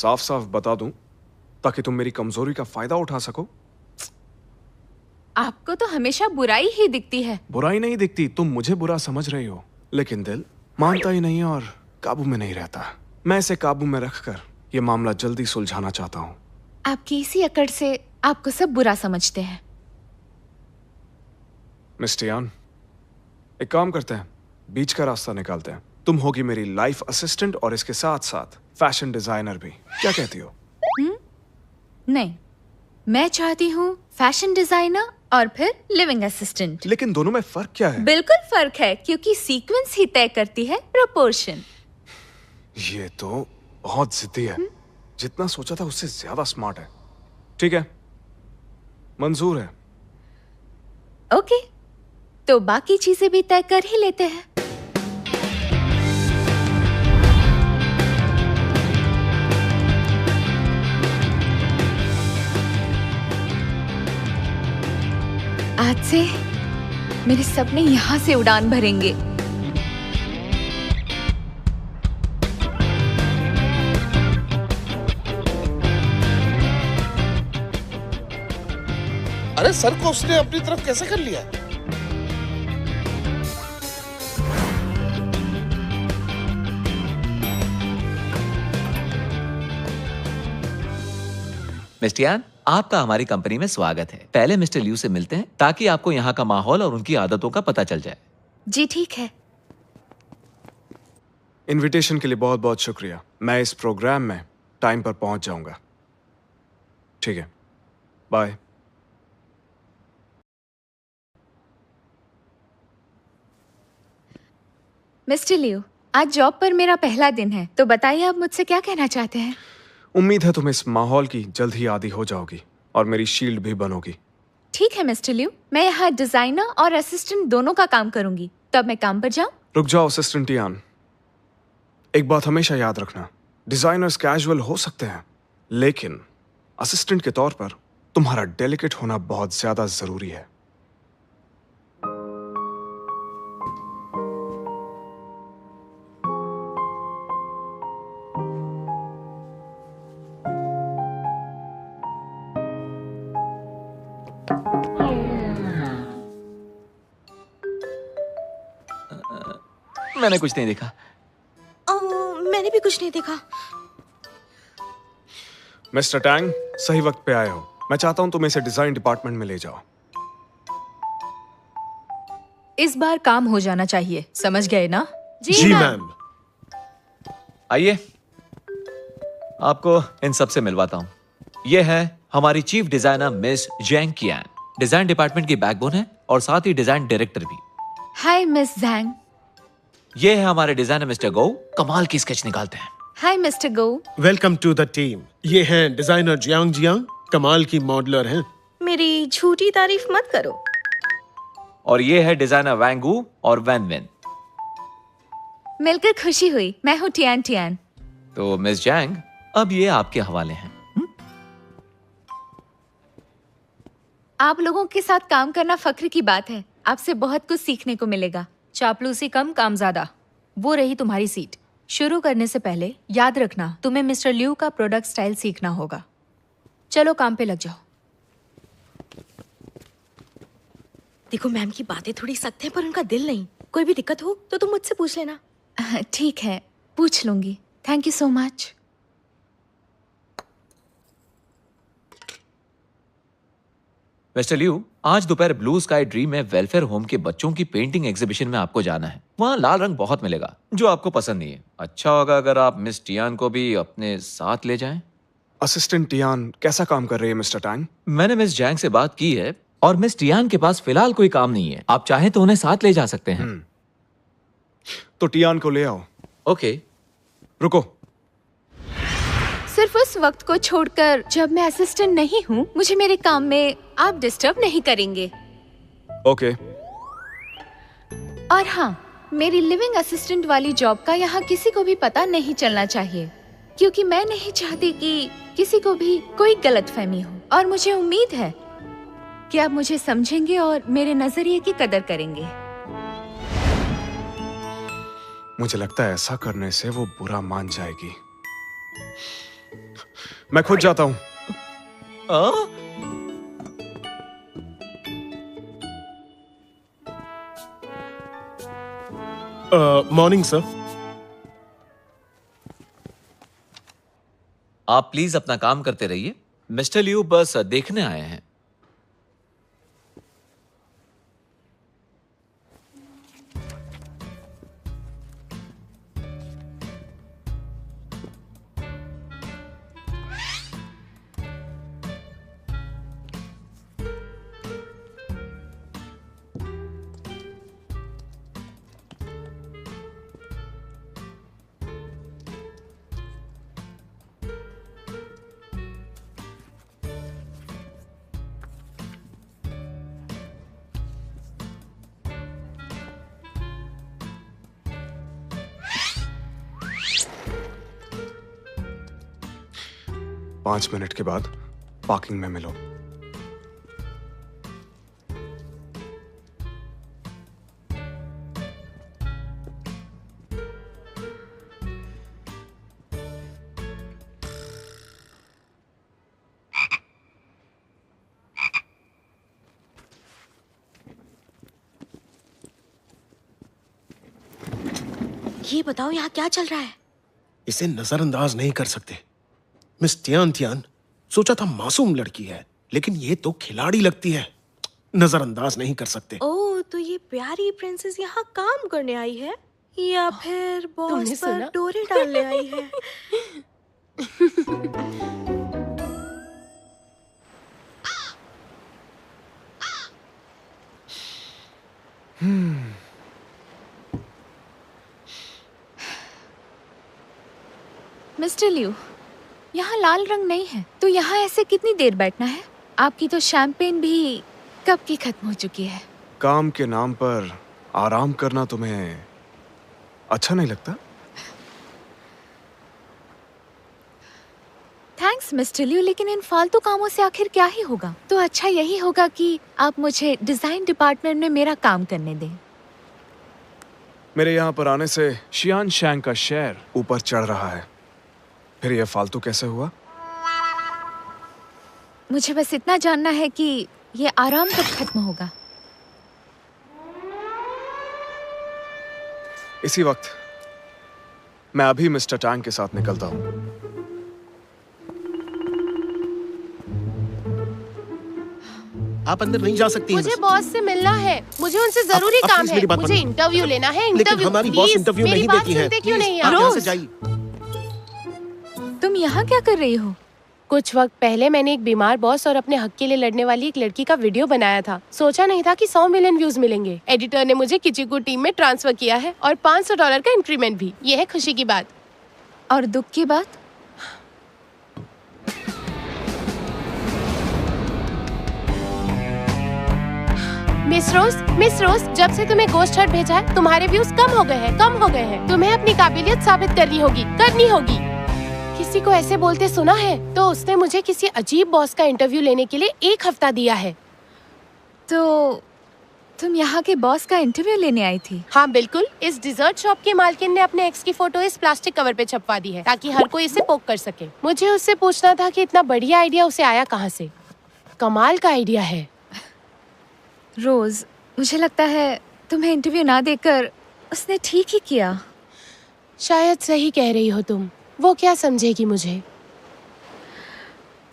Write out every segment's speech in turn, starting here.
साफ साफ बता दूं ताकि तुम मेरी कमजोरी का फायदा उठा सको। आपको तो हमेशा बुराई ही दिखती है। बुराई नहीं दिखती, तुम मुझे बुरा समझ रही हो, लेकिन दिल मानता ही नहीं और काबू में नहीं रहता। मैं इसे काबू में रखकर ये मामला जल्दी सुलझाना चाहता हूँ। आपकी इसी अकड़ से आपको सब बुरा समझते हैं। मिस टियान, एक काम करते हैं, बीच का रास्ता निकालते हैं। तुम होगी मेरी लाइफ असिस्टेंट और इसके साथ साथ फैशन डिजाइनर भी। क्या कहती हो? नहीं, मैं चाहती हूँ फैशन डिजाइनर और फिर लिविंग असिस्टेंट। लेकिन दोनों में फर्क क्या है? बिल्कुल फर्क है, क्योंकि सीक्वेंस ही तय करती है प्रोपोर्शन। ये तो बहुत जिद्दी है। जितना सोचा था उससे ज्यादा स्मार्ट है। ठीक है, मंजूर है। ओके, तो बाकी चीजें भी तय कर ही लेते हैं। आज से मेरे सपने यहाँ से उड़ान भरेंगे। अरे सर को उसने अपनी तरफ कैसे कर लिया? मिस्टर टियान, आपका हमारी कंपनी में स्वागत है। पहले मिस्टर लियू से मिलते हैं ताकि आपको यहाँ का माहौल और उनकी आदतों का पता चल जाए। जी ठीक है। इनविटेशन के लिए बहुत बहुत शुक्रिया। मैं इस प्रोग्राम में टाइम पर पहुंच जाऊंगा। ठीक है, बाय। मिस्टर लियू, आज जॉब पर मेरा पहला दिन है, तो बताइए आप मुझसे क्या कहना चाहते हैं? उम्मीद है तुम इस माहौल की जल्द ही आदी हो जाओगी और मेरी शील्ड भी बनोगी। ठीक है मिस्टर लियू, मैं यहाँ डिजाइनर और असिस्टेंट दोनों का काम करूंगी। तो अब मैं काम पर जाऊं? रुक जाओ असिस्टेंट टियान, एक बात हमेशा याद रखना, डिजाइनर्स कैजुअल हो सकते हैं, लेकिन असिस्टेंट के तौर पर तुम्हारा डेलिकेट होना बहुत ज्यादा जरूरी है। मैंने कुछ नहीं देखा। मैंने भी कुछ नहीं देखा। मिस्टर टैंग, सही वक्त पे आए हो। मैं चाहता हूं तुम इसे डिजाइन डिपार्टमेंट में ले जाओ। इस बार काम हो जाना चाहिए, समझ गए ना? जी मैम। आइए, आपको इन सब से मिलवाता हूँ। ये है हमारी चीफ डिजाइनर मिस जैंग कियान, डिजाइन डिपार्टमेंट की बैकबोन है और साथ ही डिजाइन डायरेक्टर भी। Hi miss जैंग। ये है हमारे डिजाइनर मिस्टर गो, कमाल की स्केच निकालते हैं। Hi mister Go. Welcome to the team. ये हैं डिजाइनर जियांग जियांग, कमाल की मॉडलर हैं। मेरी झूठी तारीफ मत करो। और ये है डिजाइनर वैंगू और वैन विन। मिलकर खुशी हुई। मैं हूँ टियान टियान। तो मिस जैंग, अब ये आपके हवाले हैं। आप लोगों के साथ काम करना फख्र की बात है। आपसे बहुत कुछ सीखने को मिलेगा। चापलूसी कम, काम ज्यादा। वो रही तुम्हारी सीट। शुरू करने से पहले याद रखना, तुम्हें मिस्टर लियू का प्रोडक्ट स्टाइल सीखना होगा। चलो काम पे लग जाओ। देखो मैम की बातें थोड़ी सख्त हैं, पर उनका दिल नहीं। कोई भी दिक्कत हो तो तुम मुझसे पूछ लेना। ठीक है, पूछ लूंगी। Thank you so much. Mister Liu, आज दोपहर ब्लू स्काई ड्रीम में वेलफेयर होम के बच्चों की पेंटिंग एग्जीबिशन में आपको जाना है। वहाँ लाल रंग बहुत मिलेगा जो आपको पसंद नहीं है। अच्छा होगा अगर आप मिस टियान को भी अपने साथ ले जाएं। असिस्टेंट टियान कैसा काम कर रही है मिस्टर टैंग? मैंने मिस जैंग से बात की है और मिस टियान के पास फिलहाल कोई काम नहीं है। आप चाहें तो उन्हें साथ ले जा सकते हैं। तो टियान को ले आओ। ओके। रुको, सिर्फ उस वक्त को छोड़कर जब मैं असिस्टेंट नहीं हूँ, मुझे मेरे काम में आप डिस्टर्ब नहीं करेंगे। ओके। और हाँ, मेरी लिविंग असिस्टेंट वाली जॉब का यहाँ किसी को भी पता नहीं चलना चाहिए, क्योंकि मैं नहीं चाहती कि किसी को भी कोई गलतफहमी हो। और मुझे उम्मीद है कि आप मुझे समझेंगे और मेरे नजरिए की कदर करेंगे। मुझे लगता है ऐसा करने से वो बुरा मान जाएगी। मैं खुद जाता हूं। Morning sir. आप प्लीज अपना काम करते रहिए। मिस्टर लियू बस देखने आए हैं। पांच मिनट के बाद पार्किंग में मिलो। ये बताओ यहाँ क्या चल रहा है? इसे नजरअंदाज नहीं कर सकते। मिस टियान टियान सोचा था मासूम लड़की है, लेकिन ये तो खिलाड़ी लगती है। नजरअंदाज नहीं कर सकते। ओह, तो ये प्यारी प्रिंसेस यहाँ काम करने आई है या फिर बॉस पर डोरे डालने आई है? मिस्टर लियू, यहाँ लाल रंग नहीं है, तो यहाँ ऐसे कितनी देर बैठना है? आपकी तो शैंपेन भी कब की खत्म हो चुकी है। काम के नाम पर आराम करना तुम्हें अच्छा नहीं लगता? थैंक्स मिस्टर लियू, लेकिन इन फालतू कामों से आखिर क्या ही होगा? तो अच्छा यही होगा कि आप मुझे डिजाइन डिपार्टमेंट में मेरा काम करने दें। मेरे यहाँ पर आने से शियान शैंग का शेयर ऊपर चढ़ रहा है, फिर यह फालतू कैसे हुआ? मुझे बस इतना जानना है कि ये आराम कब खत्म होगा। इसी वक्त मैं अभी मिस्टर टैंग के साथ निकलता हूँ। आप अंदर नहीं जा सकती हैं। मुझे बॉस से मिलना है, मुझे उनसे जरूरी आप काम please है, मेरी बात मुझे मानिए। इंटरव्यू लेना है। लेकिन इंटरव्यू हमारी बॉस प्लीज, इंटरव्यू मेरी नहीं बात देती है। सुनते क्यों Please, नहीं आप आप? यहाँ से जाइए। तुम यहाँ क्या कर रही हो? कुछ वक्त पहले मैंने एक बीमार बॉस और अपने हक के लिए लड़ने वाली एक लड़की का वीडियो बनाया था। सोचा नहीं था कि 100 मिलियन व्यूज मिलेंगे। एडिटर ने मुझे किचिकू टीम में ट्रांसफर किया है और $500 का इंक्रीमेंट भी। ये है खुशी की बात। और दुख की बात? मिस रोज, जब से तुम्हें गोस्ट हर्ट भेजा है, तुम्हारे व्यूज कम हो गए हैं। तुम्हें अपनी काबिलियत साबित करनी होगी। किसी को ऐसे बोलते सुना है तो उसने मुझे किसी अजीब बॉस का इंटरव्यू लेने के लिए 1 हफ्ता दिया है। तो तुम यहाँ के बॉस का इंटरव्यू लेने आई थी? हाँ बिल्कुल। इस डिजर्ट शॉप की मालकिन ने अपने एक्स की फोटो इस प्लास्टिक कवर पे छपवा दी है ताकि हर कोई इसे पोक कर सके। मुझे उससे पूछना था कि इतना बढ़िया आइडिया उसे आया कहाँ से। कमाल का आइडिया है। रोज, मुझे लगता है तुम्हें इंटरव्यू ना देकर उसने ठीक ही किया। शायद सही कह रही हो तुम। वो क्या समझेगी मुझे?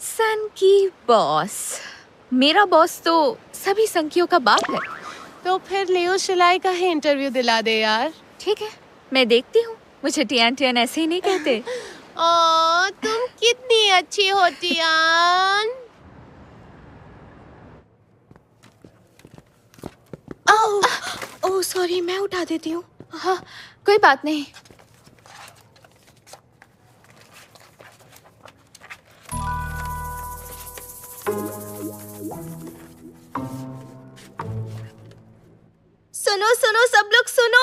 सन की बॉस। मेरा बॉस तो सभी संकियों का बाप है। तो फिर लियो शिलाई का ही इंटरव्यू दिला दे यार। ठीक है, मैं देखती हूँ। मुझे टियान ऐसे ही नहीं कहते। ओ, तुम कितनी अच्छी हो टियान। ओह सॉरी, मैं उठा देती हूँ। हाँ, कोई बात नहीं। सुनो सब लोग सुनो।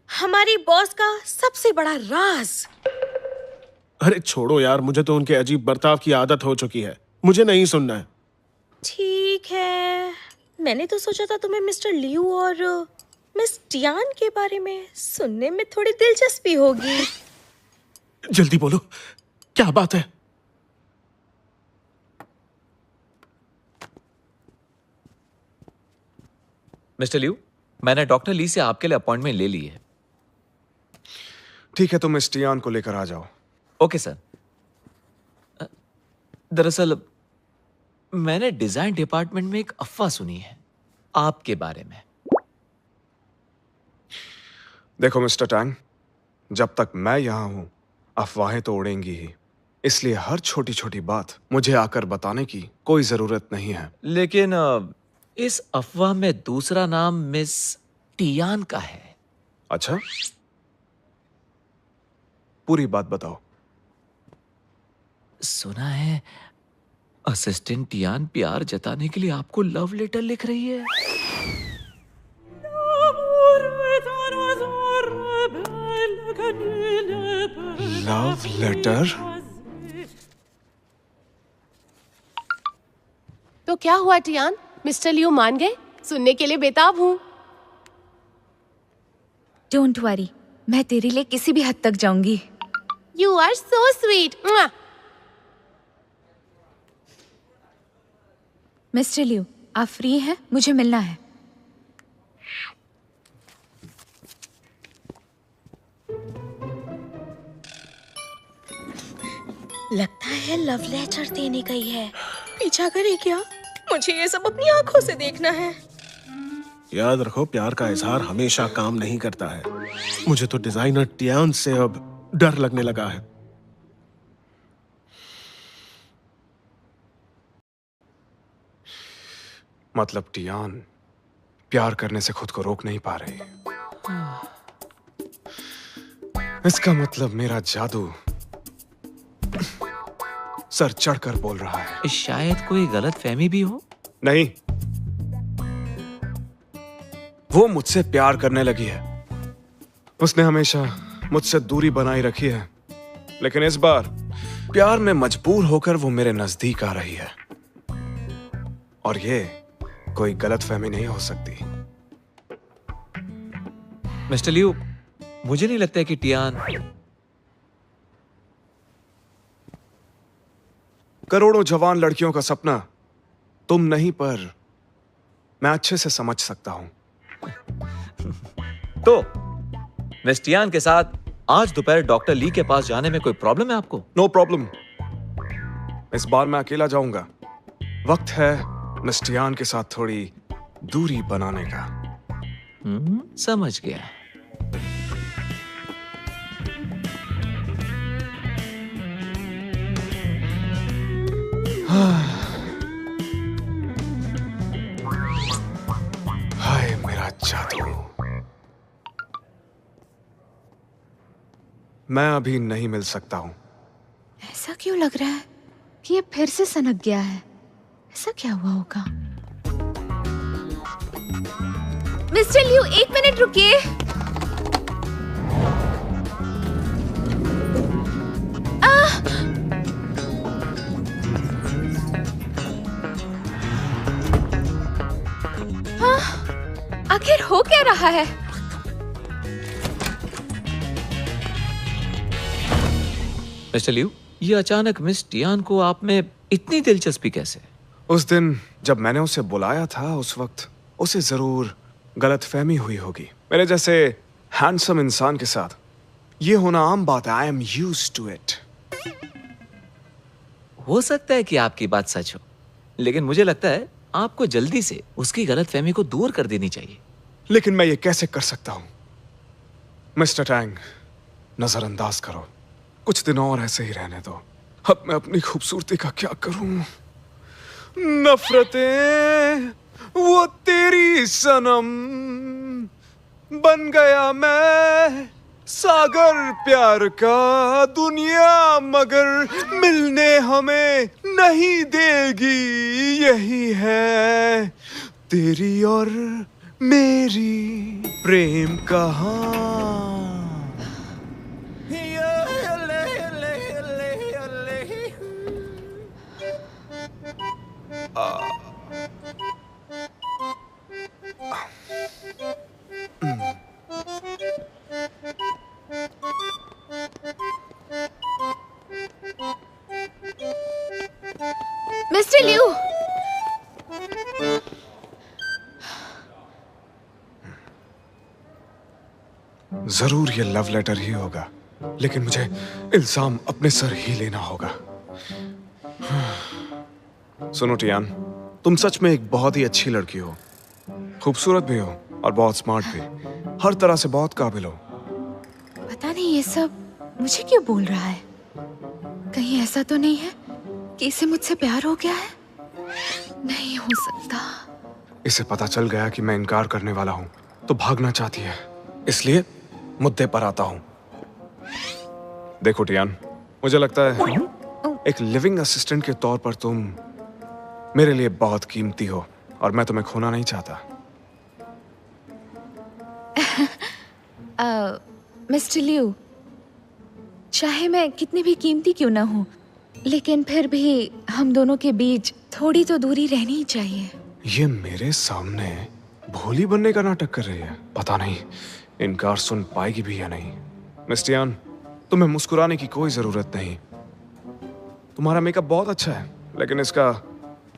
हमारी बॉस का सबसे बड़ा राज। अरे छोड़ो यार, मुझे तो उनके अजीब बर्ताव की आदत हो चुकी है। मुझे नहीं सुनना है। ठीक है, मैंने तो सोचा था तुम्हें मिस्टर लियू और मिस टियान के बारे में सुनने में थोड़ी दिलचस्पी होगी। जल्दी बोलो, क्या बात है? मिस्टर लियू, मैंने डॉक्टर ली से आपके लिए अपॉइंटमेंट ले ली है। ठीक है, तुम इस टियान को लेकर आ जाओ। Okay sir. दरअसल मैंने डिजाइन डिपार्टमेंट में एक अफवाह सुनी है आपके बारे में। देखो मिस्टर टैंग, जब तक मैं यहां हूं अफवाहें तो उड़ेंगी ही, इसलिए हर छोटी छोटी बात मुझे आकर बताने की कोई जरूरत नहीं है। लेकिन इस अफवाह में दूसरा नाम मिस टियान का है। अच्छा, पूरी बात बताओ। सुना है असिस्टेंट टियान प्यार जताने के लिए आपको लव लेटर लिख रही है। Love letter? तो क्या हुआ टियान? मिस्टर लियू मान गए? सुनने के लिए बेताब हूँ। डोंट वरी, मैं तेरे लिए किसी भी हद तक जाऊंगी। You are so sweet. Mister Liu, आप फ्री हैं? मुझे मिलना है। लगता है लव लेटर देने गई है। पीछा करे क्या? मुझे ये सब अपनी आंखों से देखना है। याद रखो, प्यार का इजहार हमेशा काम नहीं करता है। मुझे तो डिजाइनर टियान से अब डर लगने लगा है। मतलब टियान प्यार करने से खुद को रोक नहीं पा रही। इसका मतलब मेरा जादू सर चढ़कर बोल रहा है। शायद कोई गलत फहमी भी हो। नहीं, वो मुझसे प्यार करने लगी है। उसने हमेशा मुझसे दूरी बनाई रखी है, लेकिन इस बार प्यार में मजबूर होकर वो मेरे नजदीक आ रही है। और ये कोई गलतफहमी नहीं हो सकती। मिस्टर लियू, मुझे नहीं लगता है कि टियान करोड़ों जवान लड़कियों का सपना तुम नहीं, पर मैं अच्छे से समझ सकता हूं। तो मिस टियान के साथ आज दोपहर डॉक्टर ली के पास जाने में कोई प्रॉब्लम है आपको? No problem. इस बार मैं अकेला जाऊंगा। वक्त है मिस टियान के साथ थोड़ी दूरी बनाने का। समझ गया। हाय मेरा जादू। मैं अभी नहीं मिल सकता हूं। ऐसा क्यों लग रहा है कि ये फिर से सनक गया है? ऐसा क्या हुआ होगा? मिस्टर लियू, एक मिनट रुकिए। आखिर हो क्या रहा है? मिस्टर लियू, ये अचानक मिस टियान को आप में इतनी दिलचस्पी कैसे? उस दिन जब मैंने उसे बुलाया था, उस वक्त उसे जरूर गलतफहमी हुई होगी। मेरे जैसे हैंडसम इंसान के साथ ये होना आम बात है। I am used to it. हो सकता है कि आपकी बात सच हो, लेकिन मुझे लगता है आपको जल्दी से उसकी गलतफहमी को दूर कर देनी चाहिए। लेकिन मैं ये कैसे कर सकता हूं? मिस्टर टैंग, नजरअंदाज करो। कुछ दिन और ऐसे ही रहने दो। अब मैं अपनी खूबसूरती का क्या करूं? नफरतें वो तेरी सनम, बन गया मैं सागर प्यार का। दुनिया मगर मिलने हमें नहीं देगी, यही है तेरी और मेरी प्रेम कहानी। मिस्टर लियू, जरूर ये लव लेटर ही होगा, लेकिन मुझे इल्जाम अपने सर ही लेना होगा। सुनो टियान, तुम सच में एक बहुत ही अच्छी लड़की हो, खूबसूरत भी हो और बहुत स्मार्ट भी, हर तरह से बहुत काबिल हो। पता नहीं ये सब मुझे क्यों बोल रहा है। कहीं ऐसा तो नहीं है कि इसे मुझसे प्यार हो गया है? नहीं हो सकता। इसे पता चल गया कि मैं इनकार करने वाला हूँ तो भागना चाहती है, इसलिए मुद्दे पर आता हूँ। देखो टियान, मुझे लगता है एक लिविंग असिस्टेंट के तौर पर तुम मेरे लिए बहुत कीमती हो और मैं तुम्हें खोना नहीं चाहता। मिस्टर लियू, चाहे मैं कितनी भी कीमती क्यों ना हूँ, लेकिन फिर भी हम दोनों के बीच थोड़ी तो दूरी रहनी ही चाहिए। ये मेरे सामने भोली बनने का नाटक कर रही है। पता नहीं इनकार सुन पाएगी भी या नहीं। मिस टियान, तुम्हें मुस्कुराने की कोई जरूरत नहीं। तुम्हारा मेकअप बहुत अच्छा है, लेकिन इसका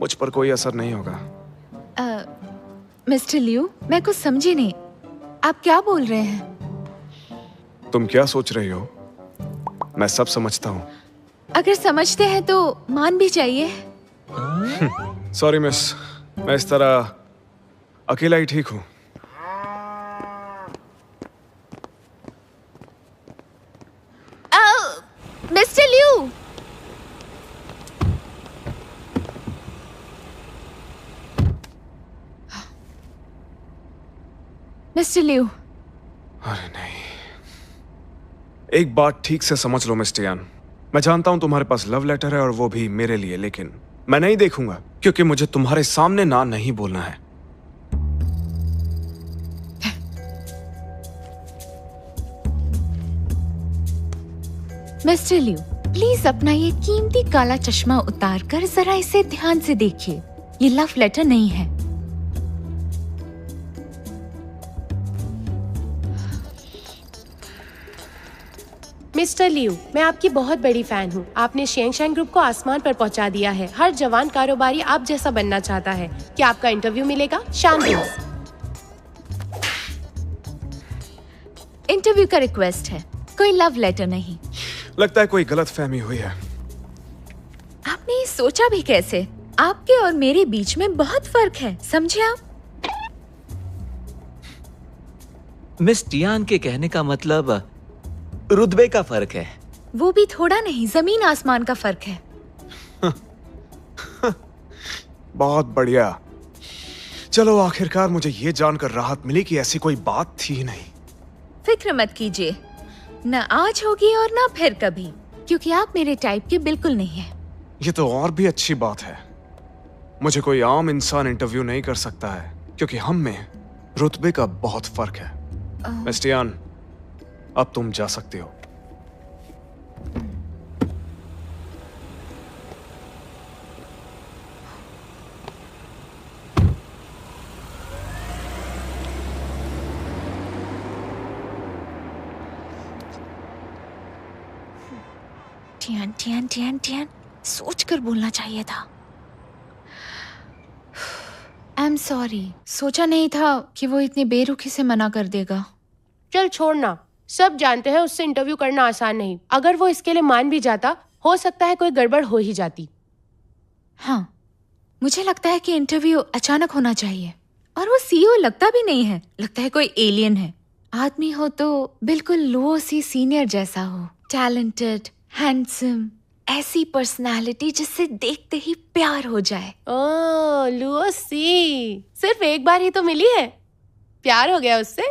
मुझ पर कोई असर नहीं होगा। मिस्टर लियू, मैं कुछ समझी नहीं, आप क्या बोल रहे हैं? तुम क्या सोच रही हो? मैं सब समझता हूँ। अगर समझते हैं तो मान भी जाइए। सॉरी मिस, मैं इस तरह अकेला ही ठीक हूँ। Mister Liu, mister Liu. अरे नहीं, एक बात ठीक से समझ लो मिस टियान, मैं जानता हूं तुम्हारे पास लव लेटर है और वो भी मेरे लिए, लेकिन मैं नहीं देखूंगा क्योंकि मुझे तुम्हारे सामने ना नहीं बोलना है। मिस्टर लियू, प्लीज अपना ये कीमती काला चश्मा उतार कर जरा इसे ध्यान से देखिए। ये लव लेटर नहीं है। मिस्टर लियू, मैं आपकी बहुत बड़ी फैन हूँ। आपने शेंगशांग ग्रुप को आसमान पर पहुँचा दिया है। हर जवान कारोबारी आप जैसा बनना चाहता है। क्या आपका इंटरव्यू मिलेगा? शांतिस। इंटरव्यू का रिक्वेस्ट है, कोई लव लेटर नहीं। लगता है कोई गलतफहमी हुई है। आपने ये सोचा भी कैसे? आपके और मेरे बीच में बहुत फर्क है, समझे आप? मिस टियान के कहने का मतलब रुतबे का फर्क है। वो भी थोड़ा नहीं, जमीन आसमान का फर्क है। बहुत बढ़िया। चलो, आखिरकार मुझे ये जानकर राहत मिली कि ऐसी कोई बात थी ही नहीं। फिक्र मत कीजिए, न आज होगी और न फिर कभी, क्योंकि आप मेरे टाइप के बिल्कुल नहीं हैं। ये तो और भी अच्छी बात है। मुझे कोई आम इंसान इंटरव्यू नहीं कर सकता है क्योंकि हम में रुतबे का बहुत फर्क है। मिस टियान, अब तुम जा सकते हो। टियान टियान टियान टियान, सोच कर बोलना चाहिए था। आई एम सॉरी, सोचा नहीं था कि वो इतनी बेरुखी से मना कर देगा। चल छोड़ना, सब जानते हैं उससे इंटरव्यू करना आसान नहीं। अगर वो इसके लिए मान भी जाता, हो सकता है कोई गड़बड़ हो ही जाती। हाँ, मुझे लगता है कि इंटरव्यू अचानक होना चाहिए। और वो सीईओ लगता भी नहीं है, लगता है कोई एलियन है। आदमी हो तो बिल्कुल लुओ सी सीनियर जैसा हो, टैलेंटेड, हैंडसम, ऐसी पर्सनालिटी जिससे देखते ही प्यार हो जाए। ओह लुओसी, सिर्फ एक बार ही तो मिली है, प्यार हो गया उससे?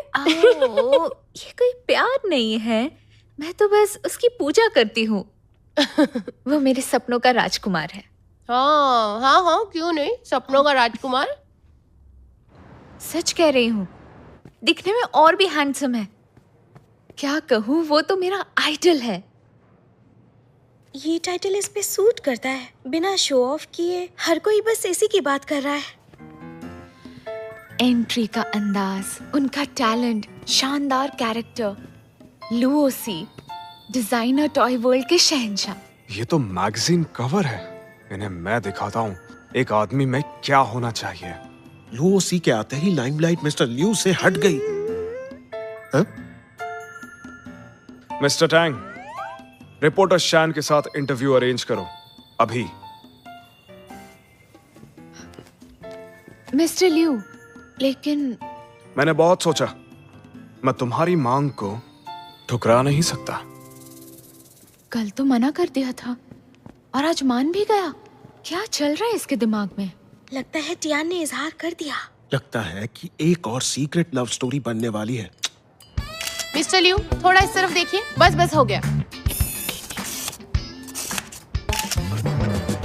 ये कोई प्यार नहीं है, मैं तो बस उसकी पूजा करती हूँ। वो मेरे सपनों का राजकुमार है। हाँ हाँ हाँ, क्यों नहीं, सपनों का राजकुमार। सच कह रही हूँ, दिखने में और भी हैंडसम है। क्या कहूँ, वो तो मेरा आइडल है। ये टाइटल इस पे सूट करता है। बिना शो ऑफ किए हर कोई बस इसी की बात कर रहा है। एंट्री का अंदाज, उनका टैलेंट, शानदार कैरेक्टर, लुओसी, डिजाइनर टॉय वर्ल्ड के शहंशाह। ये तो मैगजीन कवर है, इन्हें मैं दिखाता हूँ एक आदमी में क्या होना चाहिए। लूसी के आते ही लाइमलाइट मिस्टर लियू से हट गई। हाँ? मिस्टर टैंग, रिपोर्टर शैन के साथ इंटरव्यू अरेंज करो अभी। मिस्टर लियू, लेकिन मैंने बहुत सोचा, मैं तुम्हारी मांग को ठुकरा नहीं सकता। कल तो मना कर दिया था और आज मान भी गया। क्या चल रहा है इसके दिमाग में? लगता है टियान ने इजहार कर दिया। लगता है कि एक और सीक्रेट लव स्टोरी बनने वाली है। मिस्टर लियू, थोड़ा इस तरफ देखिए। बस बस हो गया।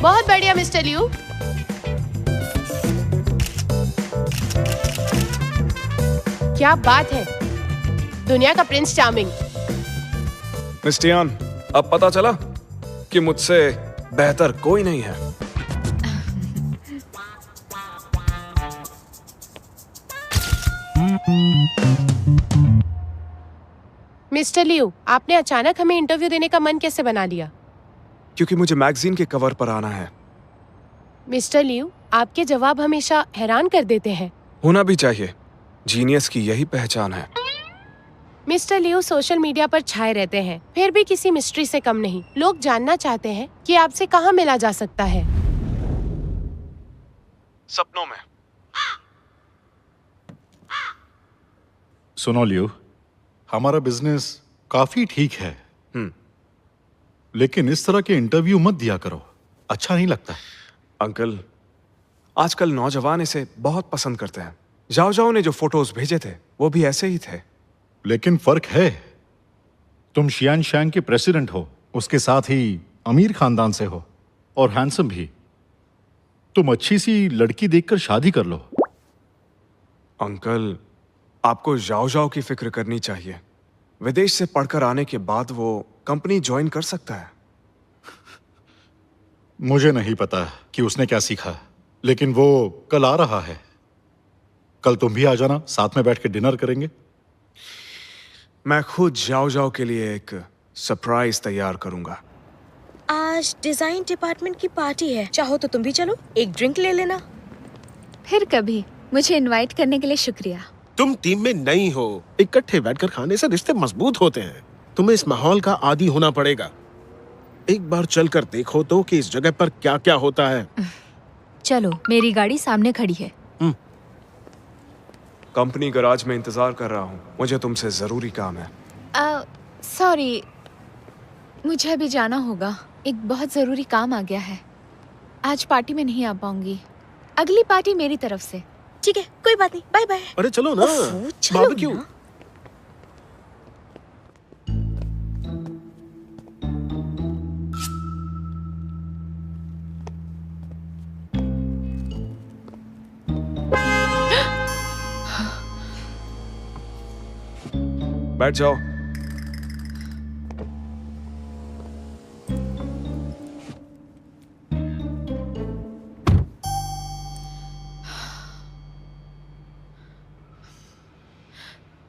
बहुत बढ़िया मिस्टर लियू। क्या बात है, दुनिया का प्रिंस चार्मिंग। मिस टियान, अब पता चला कि मुझसे बेहतर कोई नहीं है। मिस्टर लियू, आपने अचानक हमें इंटरव्यू देने का मन कैसे बना लिया? क्योंकि मुझे मैगजीन के कवर पर आना है। मिस्टर लियू, आपके जवाब हमेशा हैरान कर देते हैं। होना भी चाहिए, जीनियस की यही पहचान है। मिस्टर लियू सोशल मीडिया पर छाए रहते हैं, फिर भी किसी मिस्ट्री से कम नहीं। लोग जानना चाहते हैं कि आपसे कहाँ मिला जा सकता है। सपनों में। सुनो लियू, हमारा बिजनेस काफी ठीक है, लेकिन इस तरह के इंटरव्यू मत दिया करो, अच्छा नहीं लगता। अंकल, आजकल नौजवान इसे बहुत पसंद करते हैं। जाओ जाओ ने जो फोटोज भेजे थे वो भी ऐसे ही थे। लेकिन फर्क है, तुम शियान शैंग के प्रेसिडेंट हो, उसके साथ ही अमीर खानदान से हो और हैंडसम भी। तुम अच्छी सी लड़की देखकर शादी कर लो। अंकल, आपको जाओ जाओ की फिक्र करनी चाहिए। विदेश से पढ़कर आने के बाद वो कंपनी ज्वाइन कर सकता है। मुझे नहीं पता कि उसने क्या सीखा, लेकिन वो कल आ रहा है। कल तुम भी आ जाना, साथ में बैठ के डिनर करेंगे। मैं खुद जाओ जाओ के लिए एक सरप्राइज तैयार करूंगा। आज डिजाइन डिपार्टमेंट की पार्टी है, चाहो तो तुम भी चलो, एक ड्रिंक ले लेना। फिर कभी। मुझे इनवाइट करने के लिए शुक्रिया। तुम टीम में नई हो, इकट्ठे बैठकर खाने से रिश्ते मजबूत होते हैं। तुम्हें इस माहौल का आदी होना पड़ेगा। एक बार चलकर देखो तो कि इस जगह पर क्या क्या होता है। चलो, मेरी गाड़ी सामने खड़ी है। कंपनी गराज में इंतजार कर रहा हूँ, मुझे तुमसे जरूरी काम है। सॉरी, मुझे अभी जाना होगा। एक बहुत जरूरी काम आ गया है। आज पार्टी में नहीं आ पाऊंगी। अगली पार्टी मेरी तरफ से। ठीक है, कोई बात नहीं, बाय बाय। अरे चलो ना, चलो बारबेक्यू। ना। बैठ जाओ।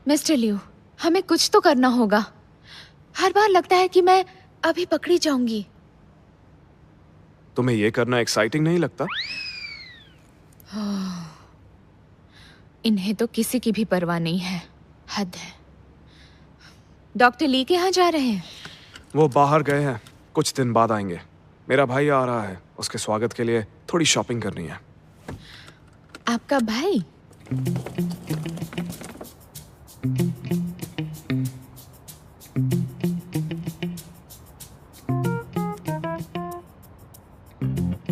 मिस्टर लियू, हमें कुछ तो करना होगा। हर बार लगता है कि मैं अभी पकड़ी जाऊंगी। तुम्हें ये करना एक्साइटिंग नहीं लगता? इन्हें तो किसी की भी परवाह नहीं है। हद है। डॉक्टर ली के यहाँ जा रहे हैं? वो बाहर गए हैं, कुछ दिन बाद आएंगे। मेरा भाई आ रहा है, उसके स्वागत के लिए थोड़ी शॉपिंग करनी है। आपका भाई?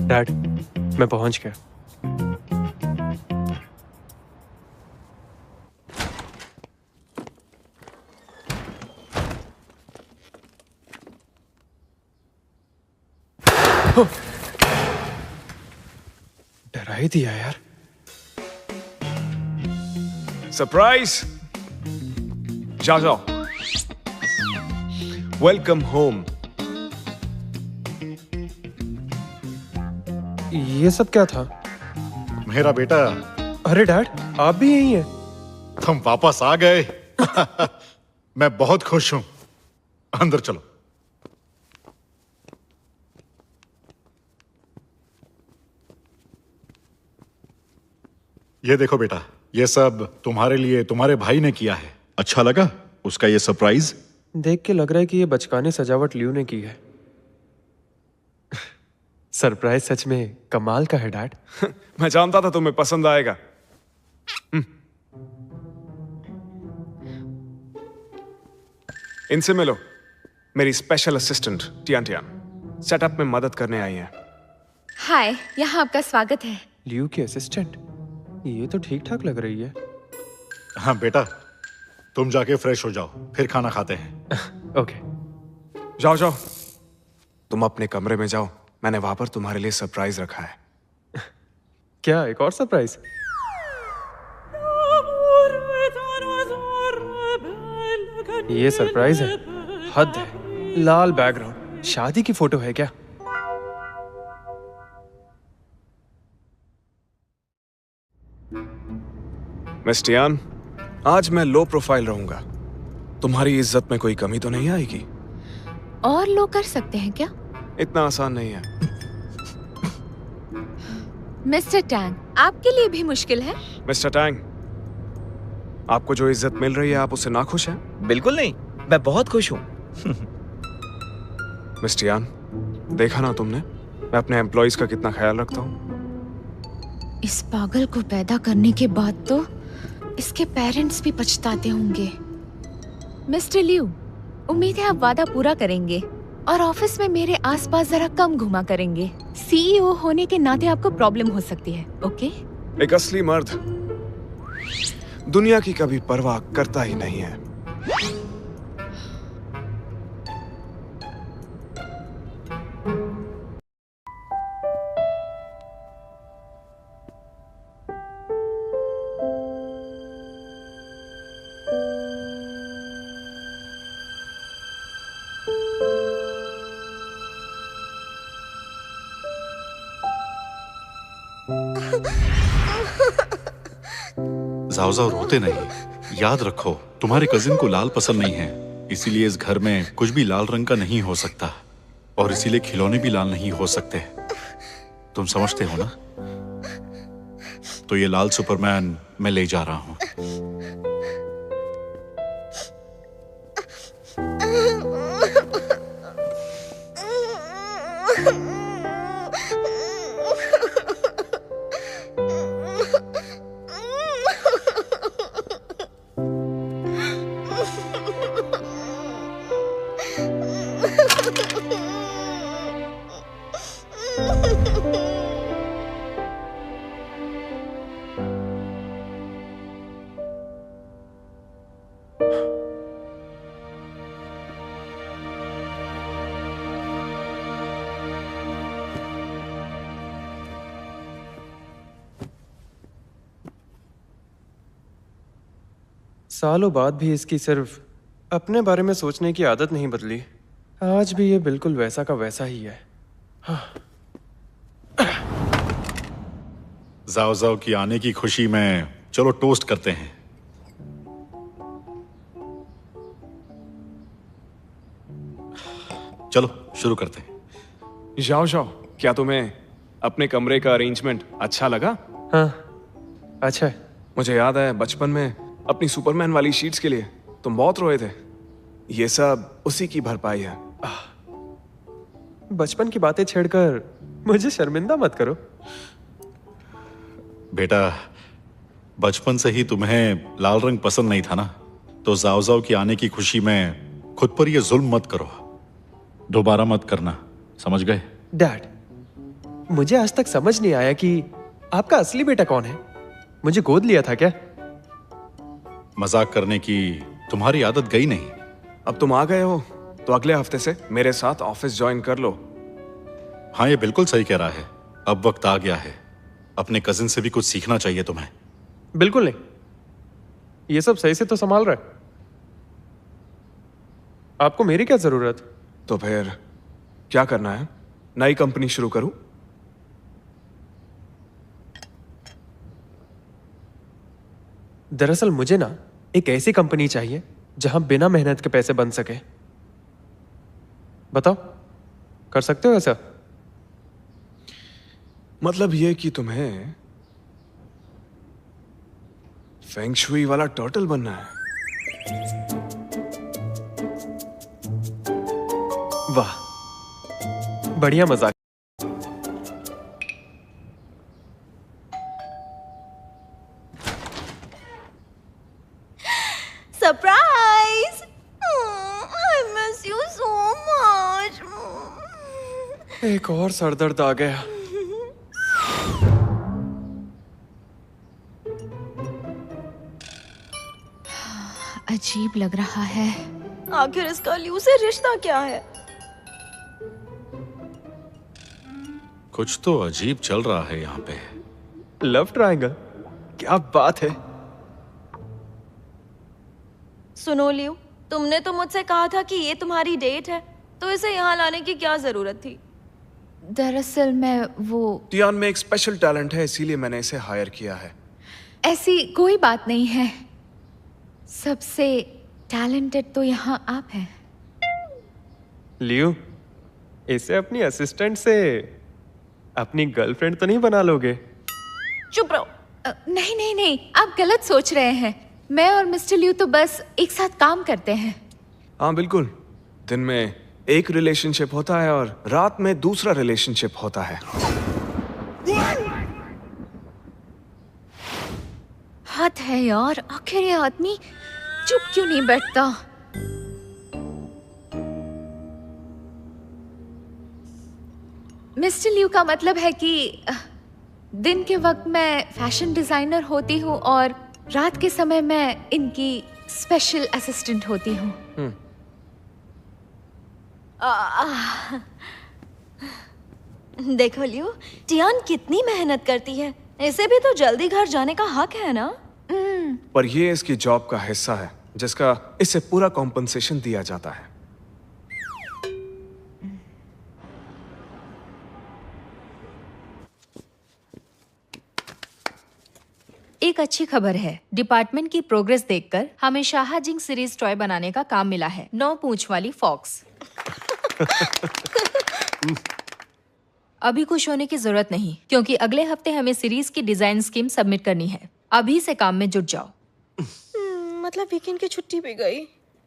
डैड, मैं पहुंच गया। डरा ही दिया यार। सरप्राइज! जाओ जाओ। Welcome home. ये सब क्या था? मेरा बेटा, अरे डैड, आप भी यही हैं? तुम वापस आ गए। मैं बहुत खुश हूं। अंदर चलो। ये देखो बेटा, ये सब तुम्हारे लिए तुम्हारे भाई ने किया है। अच्छा लगा उसका ये सरप्राइज? देख के लग रहा है कि ये बचकानी सजावट लियू ने की है। सरप्राइज सच में कमाल का है डैड। मैं जानता था तुम्हें पसंद आएगा। इनसे मिलो, मेरी special assistant Tian Tian setup में मदद करने आई है। हाय, यहाँ आपका स्वागत है। लियू की असिस्टेंट? ये तो ठीक ठाक लग रही है। हाँ बेटा, तुम जाके फ्रेश हो जाओ, फिर खाना खाते हैं। ओके। जाओ जाओ, तुम अपने कमरे में जाओ, मैंने वहां पर तुम्हारे लिए सरप्राइज रखा है। क्या एक और सरप्राइज? ये सरप्राइज है? हद है। लाल बैकग्राउंड, शादी की फोटो है क्या? मिस टियान, आज मैं लो प्रोफाइल रहूंगा। तुम्हारी इज्जत में कोई कमी तो नहीं आएगी? और लोग कर सकते हैं क्या? इतना आसान नहीं है। मिस्टर टैंग, आपके लिए भी मुश्किल है? मिस्टर टैंग, आपको जो इज्जत मिल रही है, आप उससे नाखुश हैं? बिल्कुल नहीं, मैं बहुत खुश हूँ। मिस टियान, देखा ना तुमने, मैं अपने एम्प्लॉइज का कितना ख्याल रखता हूँ। इस पागल को पैदा करने के बाद तो इसके पेरेंट्स भी पछताते होंगे। मिस्टर लियू, उम्मीद है आप वादा पूरा करेंगे और ऑफिस में मेरे आसपास जरा कम घुमा करेंगे। सीईओ होने के नाते आपको प्रॉब्लम हो सकती है, ओके? एक असली मर्द दुनिया की कभी परवाह करता ही नहीं है। जाओ जाओ, रोते नहीं। याद रखो, तुम्हारे कजिन को लाल पसंद नहीं है, इसीलिए इस घर में कुछ भी लाल रंग का नहीं हो सकता, और इसीलिए खिलौने भी लाल नहीं हो सकते। तुम समझते हो ना? तो ये लाल सुपरमैन मैं ले जा रहा हूं। सालों बाद भी इसकी सिर्फ अपने बारे में सोचने की आदत नहीं बदली। आज भी ये बिल्कुल वैसा का वैसा ही है। जाओ जाओ की आने की खुशी में चलो टोस्ट करते हैं। चलो शुरू करते हैं। जाओ जाओ, क्या तुम्हें अपने कमरे का अरेंजमेंट अच्छा लगा? हाँ, अच्छा है। मुझे याद है बचपन में अपनी सुपरमैन वाली शीट्स के लिए तुम बहुत रोए थे। ये सब उसी की भरपाई है। बचपन की बातें छेड़कर मुझे शर्मिंदा मत करो। बेटा, बचपन से ही तुम्हें लाल रंग पसंद नहीं था ना, तो जाओ जाओ की आने की खुशी में खुद पर ये जुल्म मत करो। दोबारा मत करना, समझ गए? डैड, मुझे आज तक समझ नहीं आया कि आपका असली बेटा कौन है। मुझे गोद लिया था क्या? मजाक करने की तुम्हारी आदत गई नहीं। अब तुम आ गए हो तो अगले हफ्ते से मेरे साथ ऑफिस ज्वाइन कर लो। हाँ, ये बिल्कुल सही कह रहा है। अब वक्त आ गया है, अपने कजिन से भी कुछ सीखना चाहिए तुम्हें। बिल्कुल नहीं, ये सब सही से तो संभाल रहा है। आपको मेरी क्या जरूरत? तो फिर क्या करना है? नई कंपनी शुरू करूं? दरअसल मुझे ना एक ऐसी कंपनी चाहिए जहां बिना मेहनत के पैसे बन सके। बताओ, कर सकते हो ऐसा? मतलब ये कि तुम्हें फेंग शुई वाला टर्टल बनना है। वाह, बढ़िया मजाक। Surprise! I miss you so much. एक और सरदर्द आ गया। अजीब लग रहा है। आखिर इसका ल्यू से रिश्ता क्या है? कुछ तो अजीब चल रहा है यहाँ पे। Love triangle? क्या बात है। सुनो ल्यू, तुमने तो मुझसे कहा था कि ये तुम्हारी डेट है, तो इसे यहाँ लाने की क्या जरूरत थी? दरअसल मैं वो टियान में एक स्पेशल टैलेंट है, इसीलिए मैंने इसे हायर किया है। ऐसी कोई बात नहीं है। सबसे टैलेंटेड तो यहाँ आप हैं। लियो, इसे अपनी असिस्टेंट से अपनी गर्लफ्रेंड तो नहीं बना लोगे? चुप रहो। नहीं नहीं नहीं, आप गलत सोच रहे हैं। मैं और मिस्टर ल्यू तो बस एक साथ काम करते हैं। हाँ बिल्कुल, दिन में एक रिलेशनशिप होता है और रात में दूसरा रिलेशनशिप होता है। हद है यार, आखिर ये आदमी चुप क्यों नहीं बैठता? मिस्टर ल्यू का मतलब है कि दिन के वक्त मैं फैशन डिजाइनर होती हूँ और रात के समय मैं इनकी स्पेशल असिस्टेंट होती हूँ। देखो ल्यू, टियान कितनी मेहनत करती है। इसे भी तो जल्दी घर जाने का हक है ना? पर ये इसकी जॉब का हिस्सा है, जिसका इसे पूरा कॉम्पनसेशन दिया जाता है। एक अच्छी खबर है, डिपार्टमेंट की प्रोग्रेस देखकर हमें शाहजिंग सीरीज टॉय बनाने का काम मिला है। 9 पूंछ वाली फॉक्स। अभी खुश होने की जरूरत नहीं, क्योंकि अगले हफ्ते हमें सीरीज की डिजाइन स्कीम सबमिट करनी है। अभी से काम में जुट जाओ। मतलब वीकेंड की छुट्टी भी गई।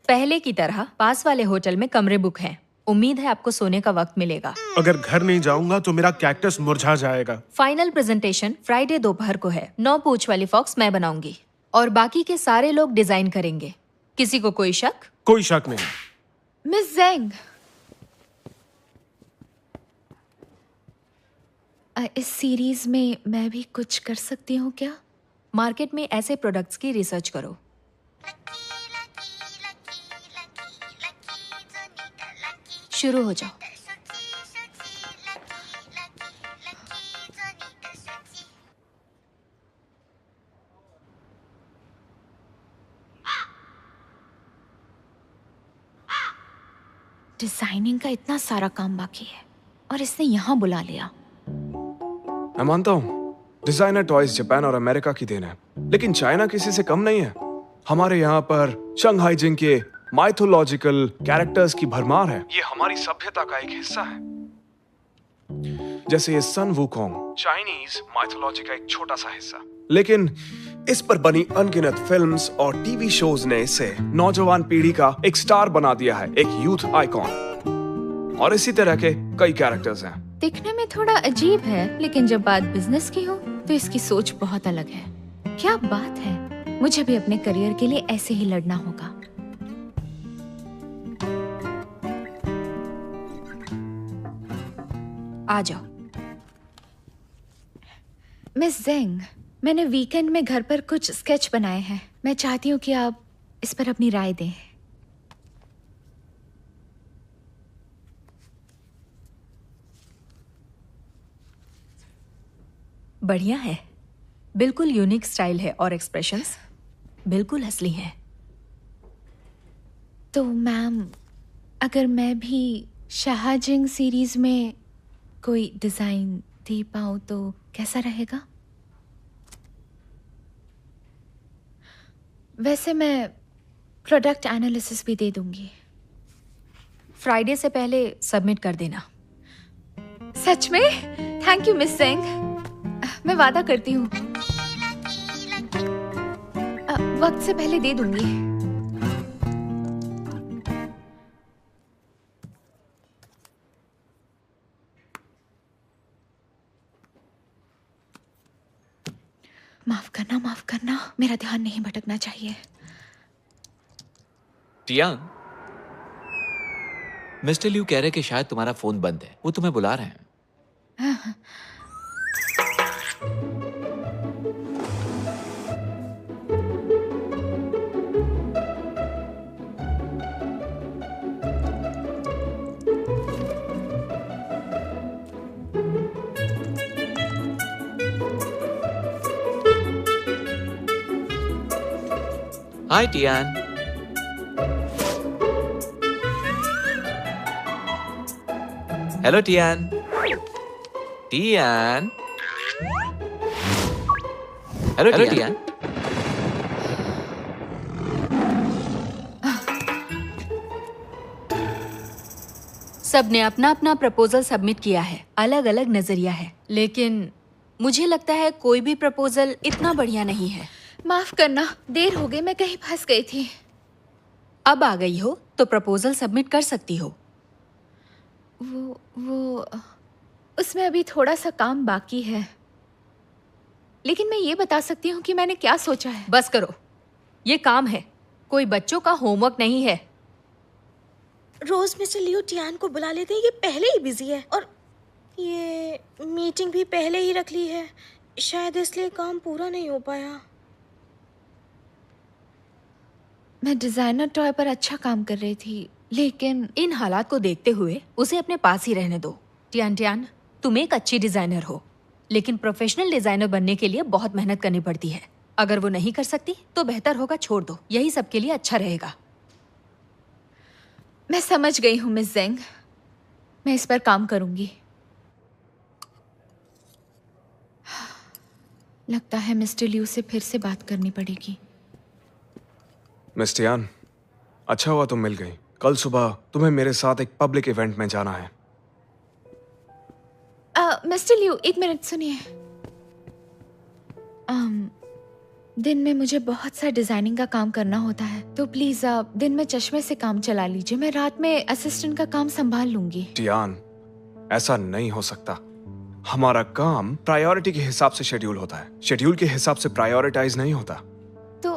पहले की तरह पास वाले होटल में कमरे बुक हैं। उम्मीद है आपको सोने का वक्त मिलेगा। अगर घर नहीं जाऊंगा तो मेरा कैक्टस मुरझा जाएगा। फाइनल प्रेजेंटेशन फ्राइडे दोपहर को है। 9 पूंछ वाली फॉक्स मैं बनाऊंगी और बाकी के सारे लोग डिजाइन करेंगे। किसी को कोई शक? कोई शक नहीं। मिस जेंग, इस सीरीज में मैं भी कुछ कर सकती हूँ क्या? मार्केट में ऐसे प्रोडक्ट्स की रिसर्च करो। शुरू हो जाओ। डिजाइनिंग का इतना सारा काम बाकी है और इसने यहाँ बुला लिया। मैं मानता हूँ डिजाइनर टॉयज जापान और अमेरिका की देन है, लेकिन चाइना किसी से कम नहीं है। हमारे यहाँ पर शंघाई जिंग के माइथोलॉजिकल कैरेक्टर्स की भरमार है। ये हमारी सभ्यता का एक हिस्सा है। जैसे ये सन वुकोंग, चाइनीज माइथोलॉजी का एक छोटा सा हिस्सा, लेकिन इस पर बनी अनगिनत फिल्म्स और टीवी शोज ने इसे नौजवान पीढ़ी का एक स्टार बना दिया है, एक यूथ आइकॉन। और इसी तरह के कई कैरेक्टर्स हैं। दिखने में थोड़ा अजीब है, लेकिन जब बात बिजनेस की हो तो इसकी सोच बहुत अलग है। क्या बात है, मुझे भी अपने करियर के लिए ऐसे ही लड़ना होगा। आ जाओ। मिस जेंग, मैंने वीकेंड में घर पर कुछ स्केच बनाए हैं। मैं चाहती हूँ कि आप इस पर अपनी राय दें। बढ़िया है, बिल्कुल यूनिक स्टाइल है और एक्सप्रेशंस बिल्कुल असली हैं। तो मैम, अगर मैं भी शाहजिंग सीरीज में कोई डिजाइन दे पाऊँ तो कैसा रहेगा? वैसे मैं प्रोडक्ट एनालिसिस भी दे दूंगी। फ्राइडे से पहले सबमिट कर देना। सच में? थैंक यू मिस सेंग, मैं वादा करती हूँ। वक्त से पहले दे दूंगी। माफ करना, मेरा ध्यान नहीं भटकना चाहिए। टियान, मिस्टर लियू कह रहे कि शायद तुम्हारा फोन बंद है, वो तुम्हें बुला रहे हैं। Hi Tian. Hello Tian. Tian. Hello Tian. सबने अपना अपना प्रपोजल सबमिट किया है, अलग अलग नजरिया है, लेकिन मुझे लगता है कोई भी प्रपोजल इतना बढ़िया नहीं है। माफ करना, देर हो गई, मैं कहीं फंस गई थी। अब आ गई हो तो प्रपोजल सबमिट कर सकती हो। वो उसमें अभी थोड़ा सा काम बाकी है, लेकिन मैं ये बता सकती हूँ कि मैंने क्या सोचा है। बस करो, ये काम है, कोई बच्चों का होमवर्क नहीं है। रोज मिस्टर लियो टियान को बुला लेते हैं, ये पहले ही बिजी है और ये मीटिंग भी पहले ही रख ली है, शायद इसलिए काम पूरा नहीं हो पाया। मैं डिजाइनर टॉय पर अच्छा काम कर रही थी, लेकिन इन हालात को देखते हुए उसे अपने पास ही रहने दो। टियान, तुम एक अच्छी डिजाइनर हो, लेकिन प्रोफेशनल डिजाइनर बनने के लिए बहुत मेहनत करनी पड़ती है। अगर वो नहीं कर सकती तो बेहतर होगा छोड़ दो, यही सबके लिए अच्छा रहेगा। मैं समझ गई हूँ मिस जेंग, मैं इस पर काम करूंगी। लगता है मिस्टर लियू से फिर से बात करनी पड़ेगी। मिस टियान, अच्छा हुआ तुम मिल गई। कल सुबह तुम्हें मेरे साथ एक पब्लिक इवेंट में जाना है। मिस्टर लियू, एक मिनट सुनिए। दिन में मुझे बहुत सा डिजाइनिंग का काम करना होता है, तो प्लीज आप दिन में चश्मे से काम चला लीजिए, मैं रात में असिस्टेंट का काम संभाल लूंगी। टियान, ऐसा नहीं हो सकता। हमारा काम प्रायोरिटी के हिसाब से शेड्यूल होता है, शेड्यूल के हिसाब से प्रायोरिटाइज नहीं होता। तो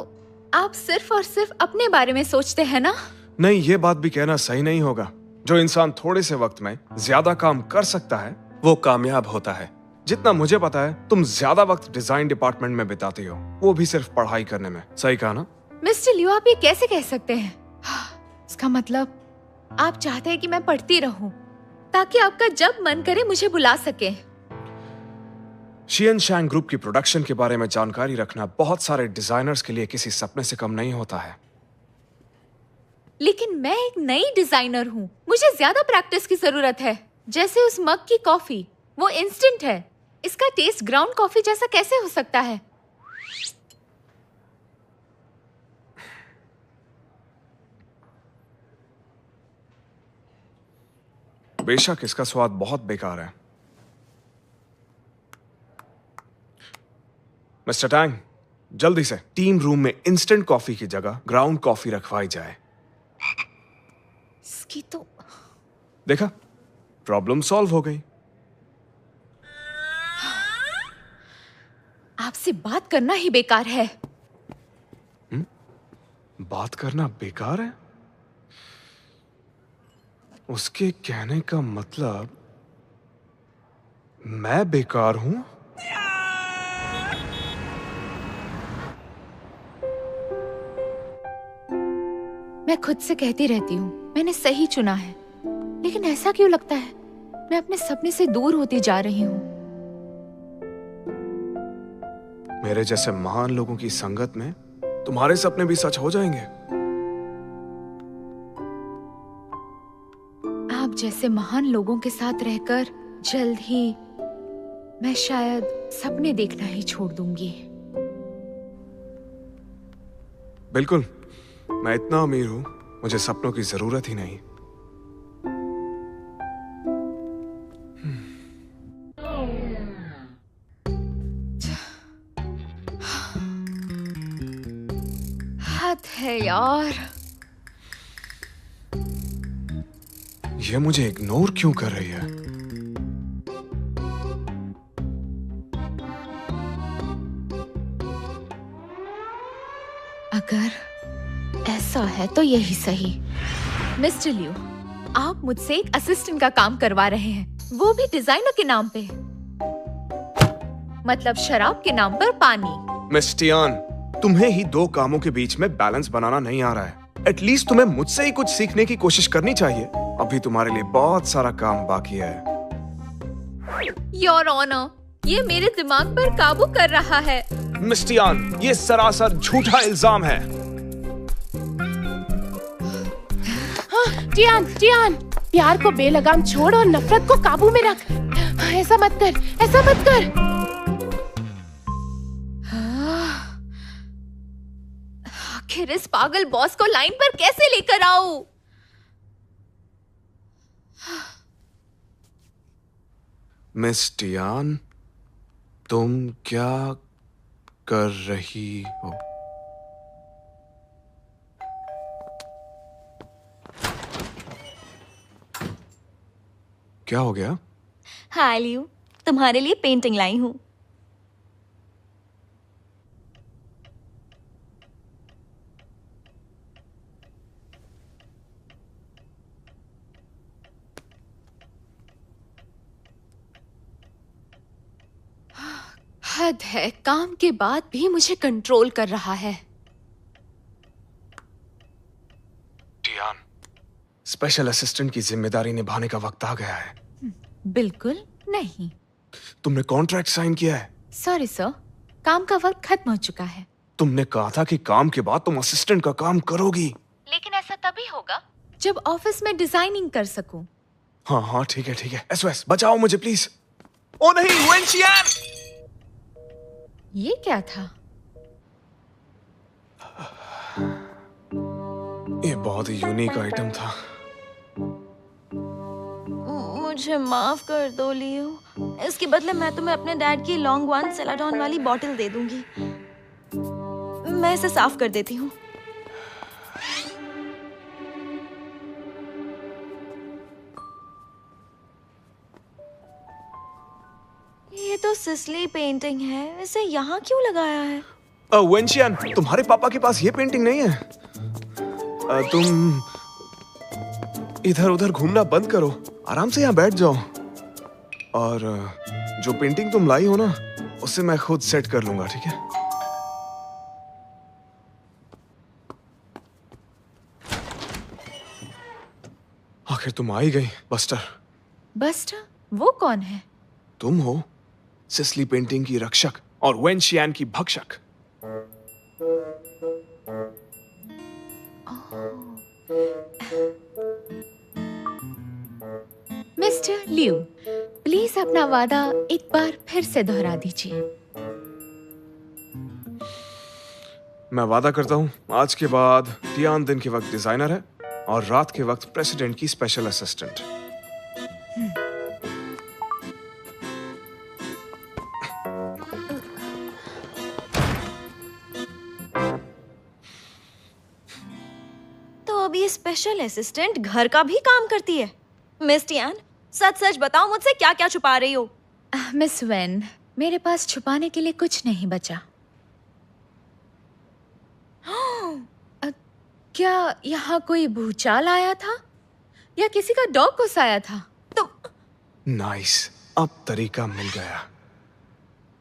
आप सिर्फ और सिर्फ अपने बारे में सोचते हैं ना? नहीं, ये बात भी कहना सही नहीं होगा। जो इंसान थोड़े से वक्त में ज्यादा काम कर सकता है वो कामयाब होता है। जितना मुझे पता है तुम ज्यादा वक्त डिजाइन डिपार्टमेंट में बिताती हो, वो भी सिर्फ पढ़ाई करने में। सही कहा ना? मिस्टर लियू, आप ये कैसे कह सकते हैं? इसका मतलब आप चाहते हैं कि मैं पढ़ती रहूं ताकि आपका जब मन करे मुझे बुला सके। शियन शैंग ग्रुप की प्रोडक्शन के बारे में जानकारी रखना बहुत सारे डिजाइनर्स के लिए किसी सपने से कम नहीं होता है। लेकिन मैं एक नई डिजाइनर हूँ, मुझे ज्यादा प्रैक्टिस की जरूरत है। जैसे उस मग की कॉफी, वो इंस्टेंट है, इसका टेस्ट ग्राउंड कॉफी जैसा कैसे हो सकता है? बेशक इसका स्वाद बहुत बेकार है। मिस्टर टैंग, जल्दी से टीम रूम में इंस्टेंट कॉफी की जगह ग्राउंड कॉफी रखवाई जाए। इसकी तो देखा, प्रॉब्लम सॉल्व हो गई। आपसे बात करना ही बेकार है। बात करना बेकार है? उसके कहने का मतलब मैं बेकार हूं? मैं खुद से कहती रहती हूँ मैंने सही चुना है, लेकिन ऐसा क्यों लगता है मैं अपने सपने से दूर होती जा रही हूँ? मेरे जैसे महान लोगों की संगत में तुम्हारे सपने भी सच हो जाएंगे। आप जैसे महान लोगों के साथ रहकर जल्द ही मैं शायद सपने देखना ही छोड़ दूंगी। बिल्कुल, मैं इतना अमीर हूं, मुझे सपनों की जरूरत ही नहीं। हद है यार। ये मुझे इग्नोर क्यों कर रही है? अगर ऐसा है तो यही सही। मिस्टर लियो, आप मुझसे एक असिस्टेंट का काम करवा रहे हैं, वो भी डिजाइनर के नाम पे। मतलब शराब के नाम पर पानी। मिस टियान, तुम्हें ही दो कामों के बीच में बैलेंस बनाना नहीं आ रहा है। एटलीस्ट तुम्हें मुझसे ही कुछ सीखने की कोशिश करनी चाहिए। अभी तुम्हारे लिए बहुत सारा काम बाकी है। योर ऑनर, ये मेरे दिमाग पर काबू कर रहा है। मिस टियान, ये सरासर झूठा इल्जाम है। टियान, प्यार को बेलगाम छोड़ और नफरत को काबू में रख। ऐसा मत कर, ऐसा मत कर। आखिर इस पागल बॉस को लाइन पर कैसे लेकर आऊं? मिस टियान, तुम क्या कर रही हो? क्या हो गया? हाय लियू, तुम्हारे लिए पेंटिंग लाई हूँ। हद है, काम के बाद भी मुझे कंट्रोल कर रहा है। टियान, स्पेशल असिस्टेंट की जिम्मेदारी निभाने का वक्त आ गया है। बिल्कुल नहीं। तुमने कॉन्ट्रैक्ट साइन किया है। सॉरी सर, काम का वक्त खत्म हो चुका है। तुमने कहा था कि काम के बाद तुम असिस्टेंट का काम करोगी। लेकिन ऐसा तभी होगा जब ऑफिस में डिजाइनिंग कर सकूं। हाँ हाँ, ठीक है ठीक है। एसओएस, बचाओ मुझे प्लीज। ओ नहीं, वेंशियान! ये क्या था? ये बहुत ही यूनिक आइटम था। मुझे माफ कर दो लियो। इसके बदले मैं तुम्हें अपने डैड की लॉन्ग वन सेलाडॉन वाली बॉटल दे दूंगी। मैं इसे साफ कर देती हूँ। ये तो सिसली पेंटिंग है, इसे यहाँ क्यों लगाया है? वेंशियान, तुम्हारे पापा के पास ये पेंटिंग नहीं है। तुम इधर उधर घूमना बंद करो, आराम से यहाँ बैठ जाओ। और जो पेंटिंग तुम लाई हो ना, उसे मैं खुद सेट कर लूंगा, ठीक है? आखिर तुम आ ही गई, बस्टर। बस्टर? वो कौन है? तुम हो सिसली पेंटिंग की रक्षक और वेंशियान की भक्षक। मिस्टर लियू, प्लीज अपना वादा एक बार फिर से दोहरा दीजिए। मैं वादा करता हूं, आज के बाद टियान दिन के वक्त डिजाइनर है और रात के वक्त प्रेसिडेंट की स्पेशल असिस्टेंट। तो अब ये स्पेशल असिस्टेंट घर का भी काम करती है। मिस टियान, सच सच बताओ, मुझसे क्या क्या छुपा रही हो? मिस वेन, मेरे पास छुपाने के लिए कुछ नहीं बचा। क्या यहाँ कोई भूचाल आया था या किसी का डॉग घुसाया था? तुम नाइस, अब तरीका मिल गया।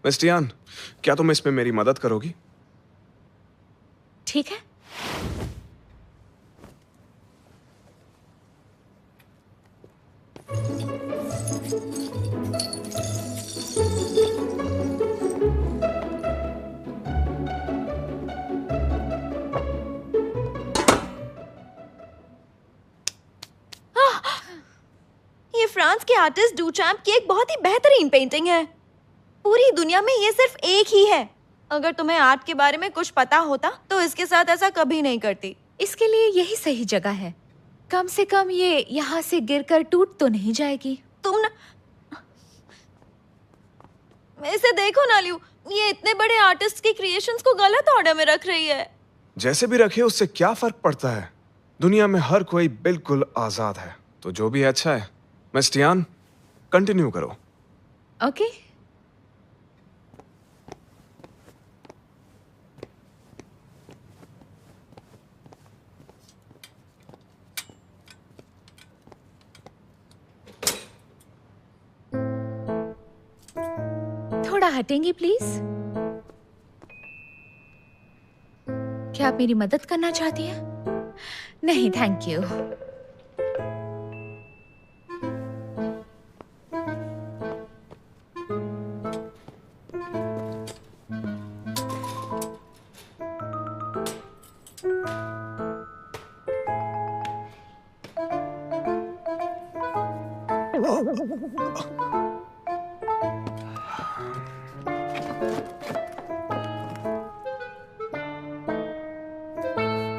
मिस टियान, क्या तुम इसमें मेरी मदद करोगी? ठीक है। ये फ्रांस के आर्टिस्ट डुचैम्प की एक बहुत ही बेहतरीन पेंटिंग है। पूरी दुनिया में ये सिर्फ एक ही है। अगर तुम्हें आर्ट के बारे में कुछ पता होता तो इसके साथ ऐसा कभी नहीं करती। इसके लिए यही सही जगह है। कम से कम ये यहाँ से गिरकर टूट तो नहीं जाएगी। तुम ना इसे देखो ना लियू, ये इतने बड़े आर्टिस्ट की क्रिएशंस को गलत ऑर्डर में रख रही है। जैसे भी रखे उससे क्या फर्क पड़ता है? दुनिया में हर कोई बिल्कुल आजाद है, तो जो भी है अच्छा है। मिस टियान, कंटिन्यू करो। ओके। थोड़ा हटेंगी प्लीज? क्या आप मेरी मदद करना चाहती हैं? नहीं, थैंक यू।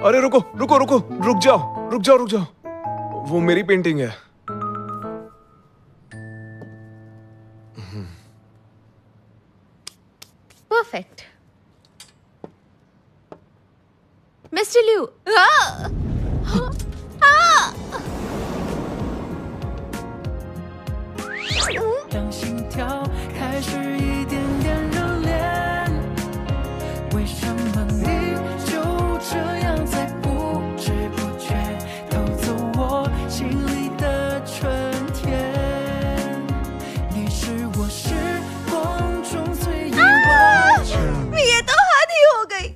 अरे रुको रुको रुको, रुक जाओ रुक जाओ रुक जाओ, वो मेरी पेंटिंग है। परफेक्ट। मिस्टर लिू। ये तो हद ही हो गई।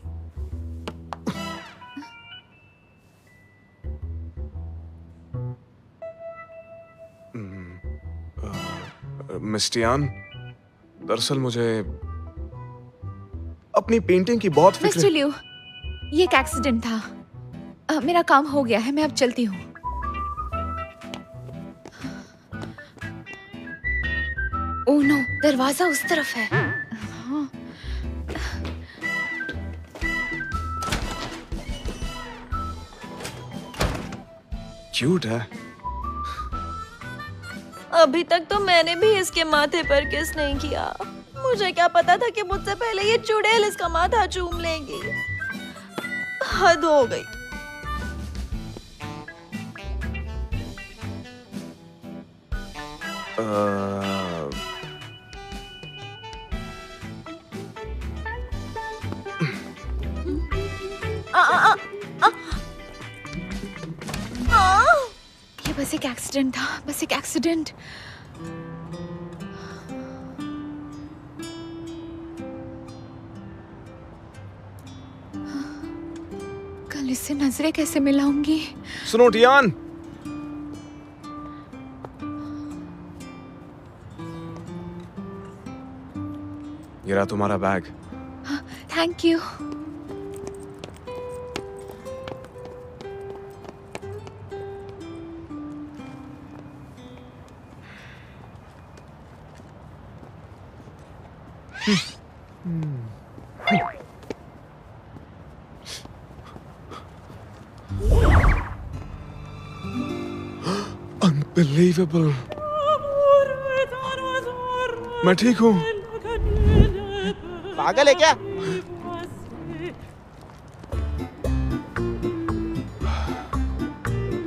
मिस टियान, दरअसल मुझे अपनी पेंटिंग की बहुत मिस्टर फिक्र। लिू, ये एक एक्सीडेंट था। मेरा काम हो गया है, मैं अब चलती हूँ। ओह नो, दरवाजा उस तरफ है। हाँ। क्यूट है। अभी तक तो मैंने भी इसके माथे पर किस नहीं किया। मुझे क्या पता था कि मुझसे पहले ये चुड़ैल इसका माथा चूम लेंगी। हद हो गई। आ, आ, आ, आ, आ, ये बस एक एक्सीडेंट था, बस एक एक्सीडेंट। कल इससे नजरें कैसे मिलाऊंगी? सुनो टियान, ये रहा तुम्हारा बैग। Thank you. Unbelievable। मैं ठीक हूँ। पागल है क्या?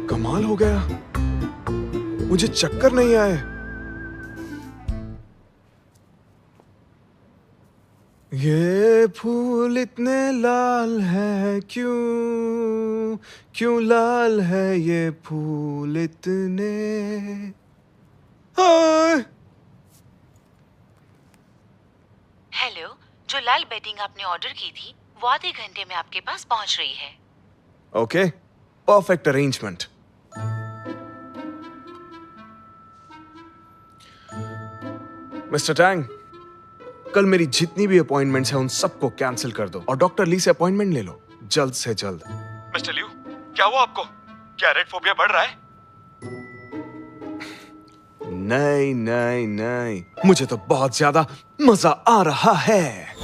कमाल हो गया, मुझे चक्कर नहीं आए। ये फूल इतने लाल है क्यों, क्यों लाल है ये फूल इतने। हाय। हेलो, जो लाल बेडिंग आपने ऑर्डर की थी वो आधे घंटे में आपके पास पहुंच रही है। Okay, perfect arrangement. Mister Tang, कल मेरी जितनी भी अपॉइंटमेंट्स हैं उन सबको कैंसिल कर दो और डॉक्टर ली से अपॉइंटमेंट ले लो जल्द से जल्द। मिस्टर लिू, क्या हुआ आपको? क्या रेड फोबिया बढ़ रहा है? नहीं नहीं नहीं, मुझे तो बहुत ज्यादा मजा आ रहा है।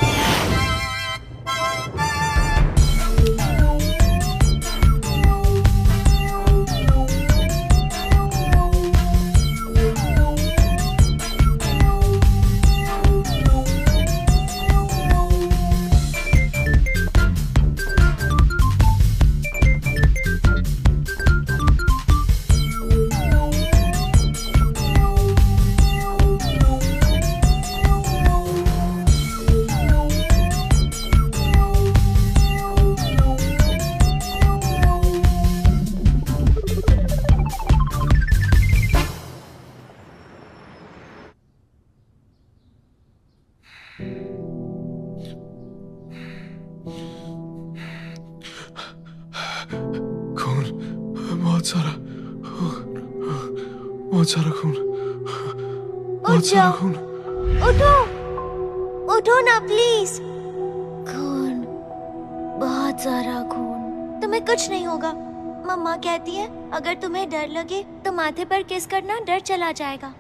सारा खून, बहुत सारा खून। उठो, उठो ना प्लीज। खून, बहुत सारा खून। तुम्हें कुछ नहीं होगा। मम्मा कहती है अगर तुम्हें डर लगे तो माथे पर किस करना, डर चला जाएगा।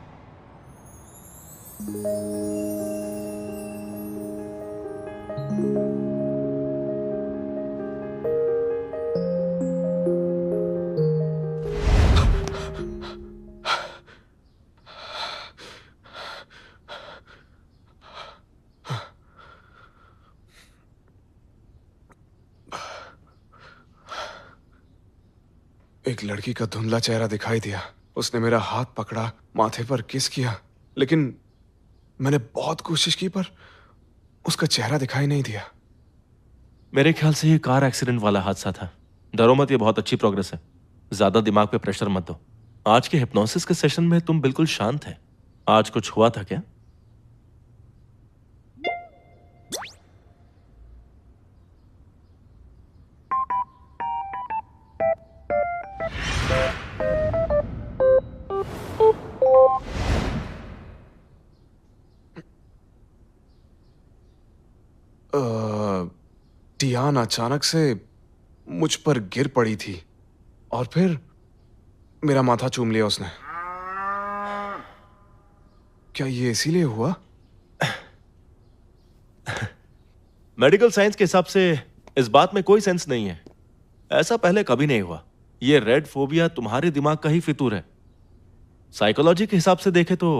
एक लड़की का धुंधला चेहरा दिखाई दिया। उसने मेरा हाथ पकड़ा, माथे पर किस किया, लेकिन मैंने बहुत कोशिश की पर उसका चेहरा दिखाई नहीं दिया। मेरे ख्याल से ये कार एक्सीडेंट वाला हादसा था। डरो मत, ये बहुत अच्छी प्रोग्रेस है। ज्यादा दिमाग पे प्रेशर मत दो। आज के हिप्नोसिस के सेशन में तुम बिल्कुल शांत है। आज कुछ हुआ था क्या? टियान अचानक से मुझ पर गिर पड़ी थी और फिर मेरा माथा चूम लिया उसने। क्या ये इसीलिए हुआ? मेडिकल साइंस के हिसाब से इस बात में कोई सेंस नहीं है। ऐसा पहले कभी नहीं हुआ। ये रेड फोबिया तुम्हारे दिमाग का ही फितूर है। साइकोलॉजी के हिसाब से देखे तो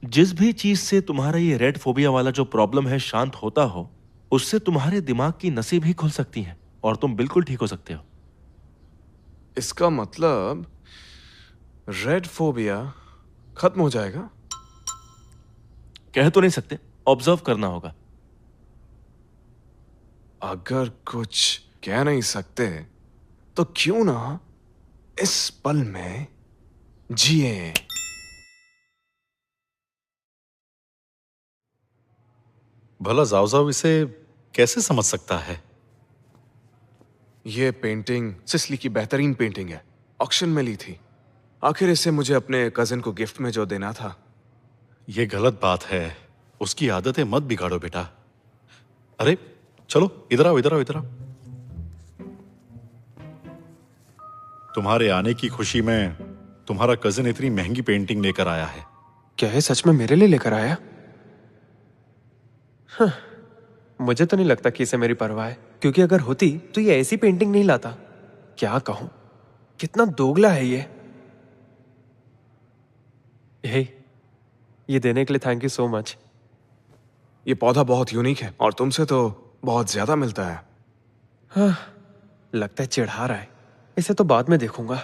जिस भी चीज से तुम्हारा ये रेड फोबिया वाला जो प्रॉब्लम है शांत होता हो, उससे तुम्हारे दिमाग की नसें भी खुल सकती हैं और तुम बिल्कुल ठीक हो सकते हो। इसका मतलब रेड फोबिया खत्म हो जाएगा? कह तो नहीं सकते, ऑब्जर्व करना होगा। अगर कुछ कह नहीं सकते तो क्यों ना इस पल में जिए। भला जाओ इसे कैसे समझ सकता है? ये पेंटिंग सिसली की बेहतरीन पेंटिंग है, ऑक्शन में ली थी। आखिर इसे मुझे अपने कजिन को गिफ्ट में जो देना था। ये गलत बात है। उसकी आदतें मत बिगाड़ो बेटा। अरे चलो इधर आओ, इधर आओ, इधर आओ। तुम्हारे आने की खुशी में तुम्हारा कजिन इतनी महंगी पेंटिंग लेकर आया है। क्या है, सच में मेरे लिए लेकर आया? हाँ, मुझे तो नहीं लगता कि इसे मेरी परवाह है, क्योंकि अगर होती तो ये ऐसी पेंटिंग नहीं लाता। क्या कहूं, कितना दोगला है ये। हे, ये देने के लिए थैंक यू सो मच। ये पौधा बहुत यूनिक है और तुमसे तो बहुत ज्यादा मिलता है। हाँ, लगता है चिढ़ा रहा है। इसे तो बाद में देखूंगा।